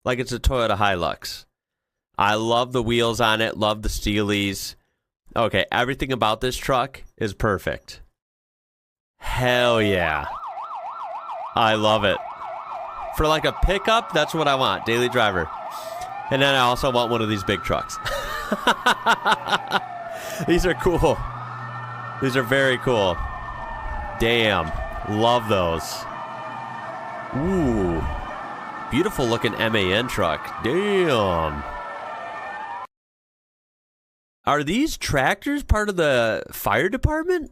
like it's a Toyota Hilux. I love the wheels on it, love the steelies. Okay, everything about this truck is perfect. Hell yeah. I love it. For like a pickup, that's what I want, daily driver. And then I also want one of these big trucks. These are cool. These are very cool. Damn. Love those. Ooh. Beautiful looking MAN truck. Damn. Are these tractors part of the fire department?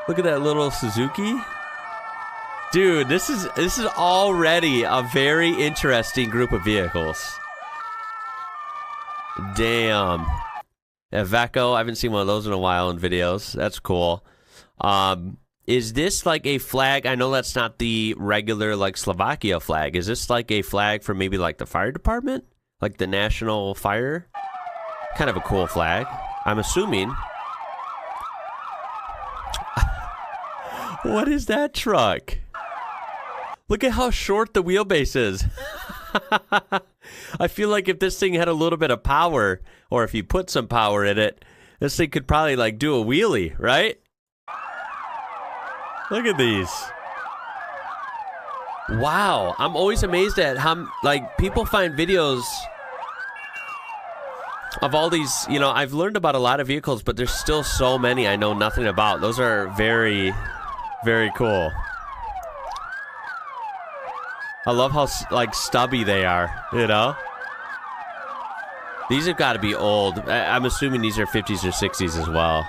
Look at that little Suzuki. Dude, this is already a very interesting group of vehicles. Damn. Iveco, I haven't seen one of those in a while in videos. That's cool. Is this like a flag? I know that's not the regular like Slovakia flag. Is this like a flag for maybe like the fire department? Like the national fire? Kind of a cool flag, I'm assuming. What is that truck? Look at how short the wheelbase is. I feel like if this thing had a little bit of power, or if you put some power in it, this thing could probably like do a wheelie, right? Look at these. Wow, I'm always amazed at how like people find videos of all these, you know, I've learned about a lot of vehicles, but there's still so many I know nothing about. Those are very, very cool. I love how, like, stubby they are, you know? These have got to be old. I'm assuming these are 50s or 60s as well.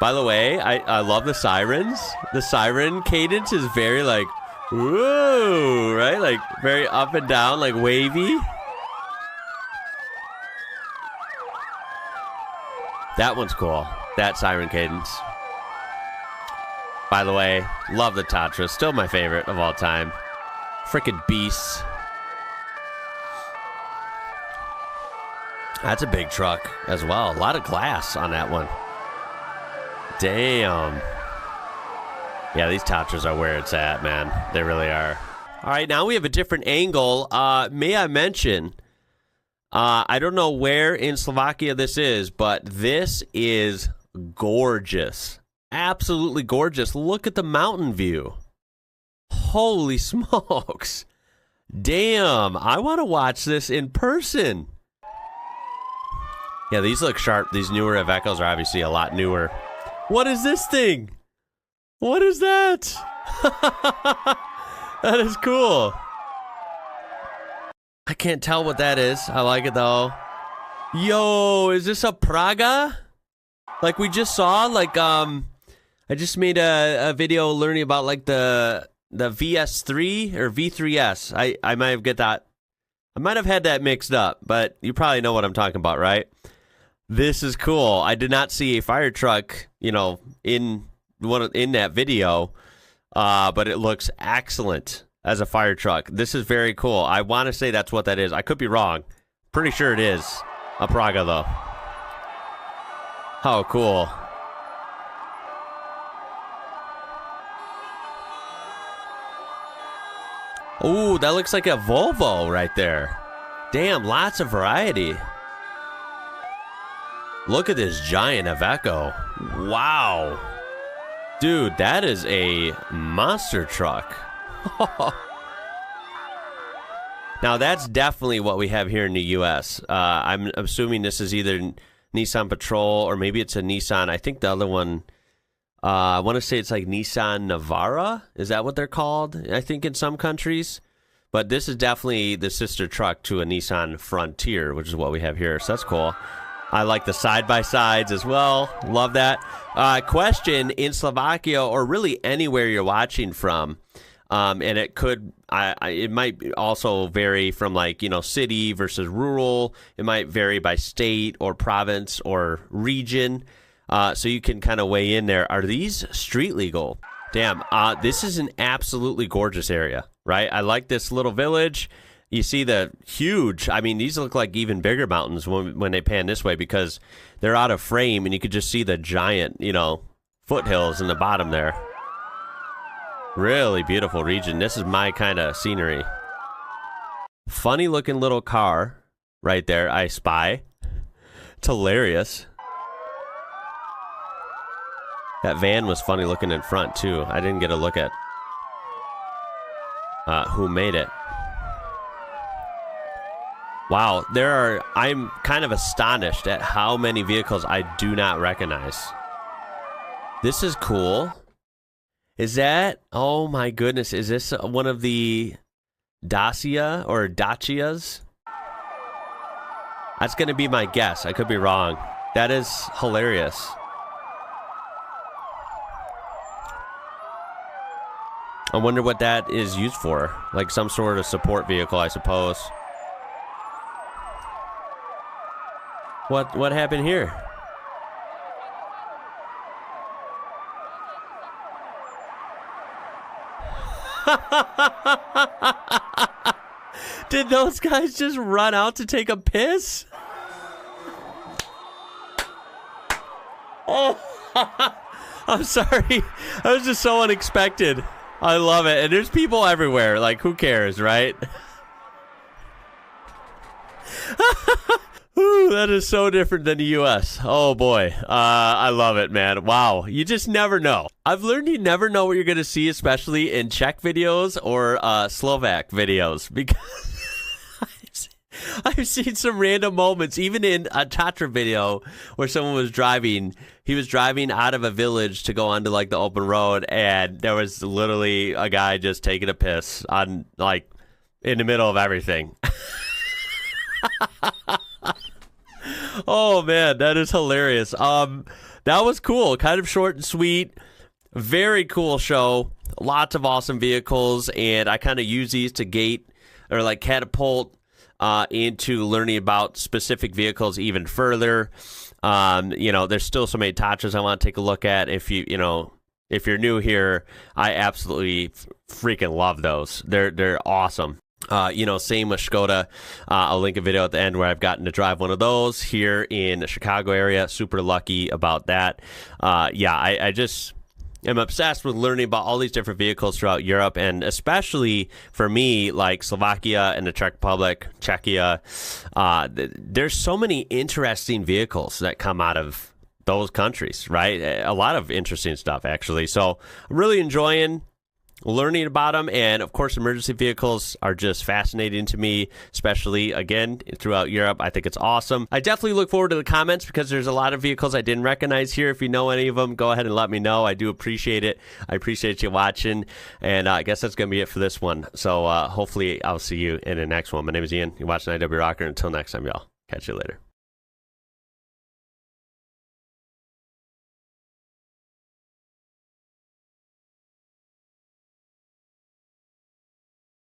By the way, I love the sirens. The siren cadence is very, like, whoa, right? Like, very up and down, like, wavy. That one's cool. That siren cadence. By the way, love the Tatra. Still my favorite of all time. Frickin' beasts. That's a big truck as well. A lot of glass on that one. Damn. Yeah, these Tatras are where it's at, man. They really are. All right, now we have a different angle. May I mention, I don't know where in Slovakia this is, but this is gorgeous. Absolutely gorgeous. Look at the mountain view. Holy smokes. Damn, I want to watch this in person. Yeah, these look sharp. These newer Ivecos are obviously a lot newer. What is this thing? What is that? That is cool. I can't tell what that is. I like it though. Yo, is this a Praga? Like we just saw, like I just made a video learning about like the VS3 or V3S. I might have get that. I might have had that mixed up, but you probably know what I'm talking about, right? This is cool. I did not see a fire truck, you know, in that video, but it looks excellent as a fire truck. This is very cool. I want to say that's what that is. I could be wrong. Pretty sure it is a Praga though. How cool. Ooh, that looks like a Volvo right there. Damn, lots of variety. Look at this giant Iveco. Wow. Dude, that is a monster truck. Now, that's definitely what we have here in the U.S. I'm assuming this is either Nissan Patrol or maybe it's a Nissan. I think the other one, I want to say it's like Nissan Navara. Is that what they're called? I think in some countries. But this is definitely the sister truck to a Nissan Frontier, which is what we have here. So that's cool. I like the side-by-sides as well. Love that. Question, in Slovakia or really anywhere you're watching from, and it could, it might also vary from like, you know, city versus rural. It might vary by state or province or region. So you can kind of weigh in there. Are these street legal? Damn, this is an absolutely gorgeous area, right? I like this little village. You see the huge, I mean, these look like even bigger mountains when they pan this way because they're out of frame and you could just see the giant, you know, foothills in the bottom there. Really beautiful region. This is my kind of scenery. Funny looking little car right there, I spy. It's hilarious. That van was funny looking in front too. I didn't get a look at who made it. Wow, I'm kind of astonished at how many vehicles I do not recognize. This is cool. Is that, oh my goodness, is this one of the Dacia or Dacias? That's going to be my guess. I could be wrong. That is hilarious. I wonder what that is used for. Like some sort of support vehicle, I suppose. What happened here? Did those guys just run out to take a piss? Oh, I'm sorry. That was just so unexpected. I love it. And there's people everywhere. Like, who cares, right? Ooh, that is so different than the U.S. Oh, boy. I love it, man. Wow. You just never know. I've learned you never know what you're going to see, especially in Czech videos or Slovak videos, because I've seen some random moments, even in a Tatra video where someone was driving. He was driving out of a village to go onto, like, the open road, and there was literally a guy just taking a piss on, like, in the middle of everything. Oh man, that is hilarious. That was cool. Kind of short and sweet. Very cool show. Lots of awesome vehicles, and I kind of use these to gate or like catapult into learning about specific vehicles even further. There's still so many Tatras I want to take a look at. If you're new here, I absolutely freaking love those. They're awesome. Same with Skoda. I'll link a video at the end where I've gotten to drive one of those here in the Chicago area. Super lucky about that. I just am obsessed with learning about all these different vehicles throughout Europe, and especially for me, like Slovakia and the Czech Republic, Czechia. There's so many interesting vehicles that come out of those countries, right? A lot of interesting stuff, actually. So I'm really enjoying learning about them, and of course emergency vehicles are just fascinating to me, especially again throughout Europe. I think it's awesome. I definitely look forward to the comments because there's a lot of vehicles I didn't recognize here. If you know any of them, go ahead and let me know. I do appreciate it. I appreciate you watching, and I guess that's gonna be it for this one. So hopefully I'll see you in the next one. My name is Ian. You're watching IW Rocker. Until next time, y'all, catch you later.